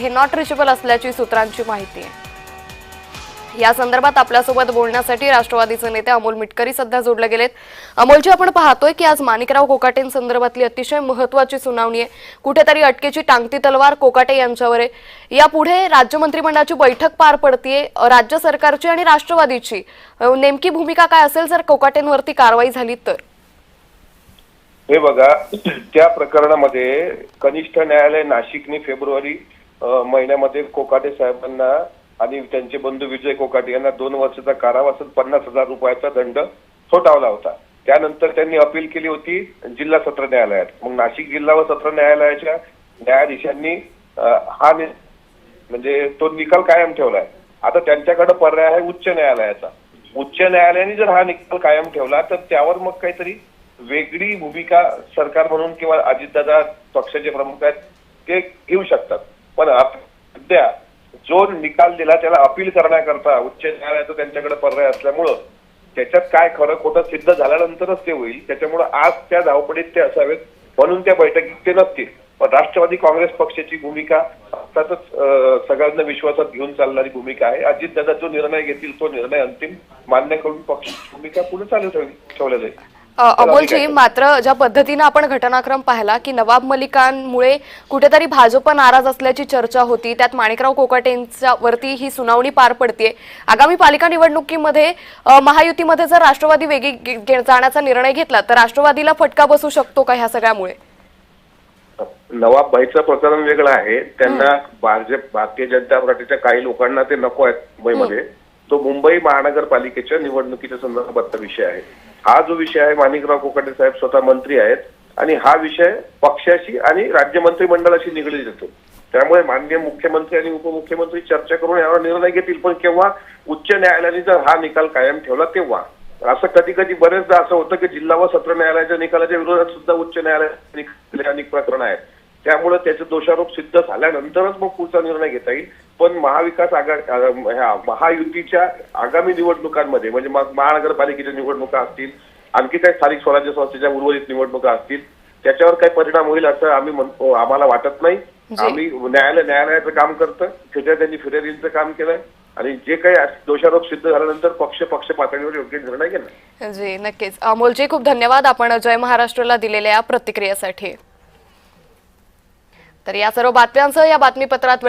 हे not reachable असल्याची सूत्रांची माहिती आहे। या संदर्भात आपल्यासोबत बोलण्यासाठी राष्ट्रवादीचे नेते अमोल मिटकरी सध्या जोडले गेलेत। अमोलजी, आपण पाहतोय की आज माणिकराव कोकाटेंसंदर्भातली अतिशय महत्त्वाची सुनावणी आहे। कुठेतरी अटकेची टांगती तलवार कोकाटे यांच्यावर आहे। यापुढे राज्य मंत्रिमंडळाची बैठक पार पडतेय। राज्य सरकारची आणि राष्ट्रवादीची नेमकी भूमिका काय असेल जर कोकाटेंवरती कारवाई झाली तर? हे बघा, त्या प्रकरणामध्ये कनिष्ठ न्यायालय नाशिकने फेब्रुवारी महिन्यामध्ये कोकाटे साहेबांना आणि त्यांचे बंधू विजय कोकाटे यांना 2 वर्षाचा कारावास 50,000 रुपयाचा दंड ठोठावला होता। त्यानंतर त्यांनी अपील केली होती जिल्हा सत्र न्यायालयात। मग नाशिक जिल्हा व सत्र न्यायालयाच्या न्यायाधीशांनी म्हणजे तो निकाल कायम ठेवलाय। आता त्यांच्याकडे पर्याय आहे उच्च न्यायालयाचा। उच्च न्यायालयाने जर हा निकाल कायम ठेवला तर त्यावर मग काहीतरी वेगळी भूमिका सरकार म्हणून किंवा अजितदादा पक्षाचे प्रमुख आहेत ते घेऊ शकतात। पण सध्या जो निकाल दिला त्याला अपील करण्याकरता उच्च न्यायालयाचा त्यांच्याकडे पर्याय असल्यामुळं त्याच्यात काय खरं खोटं सिद्ध झाल्यानंतरच ते होईल। त्याच्यामुळे आज त्या धावपडीत ते असावेत म्हणून त्या बैठकीत ते नसतील। पण राष्ट्रवादी काँग्रेस पक्षाची भूमिका अर्थातच सगळ्यांना विश्वासात घेऊन चालणारी भूमिका आहे। अजितदादा जो निर्णय घेतील तो निर्णय अंतिम मान्य करून पक्षाची भूमिका पुढे चालू ठेवल्या जाईल। अमोलजी, मात्र ज्या पद्धतीने आपण घटनाक्रम पाहिला की नवाब मलिकांमुळे कुठेतरी भाजप नाराज असल्याची चर्चा होती, त्यात माणिकराव कोकाटेंच्या वरती ही सुनावणी पार पडते। आगामी पालिका निवडणुकीमध्ये महायुतीमध्ये जर राष्ट्रवादी वेगळी जाण्याचा निर्णय घेतला तर राष्ट्रवादीला फटका बसू शकतो का ह्या सगळ्यामुळे? नवाब भाईचं प्रकरण वेगळं आहे। त्यांना भारतीय जनता पार्टीच्या काही लोकांना ते नको आहेत मुंबईमध्ये। तो मुंबई महानगरपालिकेच्या निवडणुकीच्या संदर्भातला विषय आहे। हा जो विषय आहे, माणिकराव कोकाटे साहेब स्वतः मंत्री आहेत आणि हा विषय पक्षाशी आणि राज्य मंत्रिमंडळाशी निगडीत येतो। त्यामुळे माननीय मुख्यमंत्री आणि उपमुख्यमंत्री चर्चा करून यावर निर्णय घेतील। पण केव्हा उच्च न्यायालयाने जर हा निकाल कायम ठेवला तेव्हा। असं कधी कधी बरेचदा असं होतं की जिल्हा व सत्र न्यायालयाच्या निकालाच्या विरोधात सुद्धा उच्च न्यायालयाने अनेक प्रकरणं आहेत। त्यामुळे त्याचे दोषारोप सिद्ध झाल्यानंतरच मग पुढचा निर्णय घेता येईल। पण महायुतीच्या आगामी निवडणुकांमध्ये म्हणजे महानगरपालिकेच्या निवडणुका असतील, आणखी काही स्थानिक स्वराज्य संस्थेच्या उर्वरित निवडणुका असतील, त्याच्यावर काही परिणाम होईल असं आम्ही म्हणतो, आम्हाला वाटत नाही। आम्ही न्यायालयाचं काम करतं, त्यांनी फिर्यादीचं काम केलंय आणि जे काही दोषारोप सिद्ध झाल्यानंतर पक्ष पातळीवर योग्य निर्णय घेणार। जी नक्कीच। अमोलजी, खूप धन्यवाद आपण जय महाराष्ट्रला दिलेल्या प्रतिक्रियेसाठी। तर या सर्व बातम्यांसह या बातमीपत्रात वेळ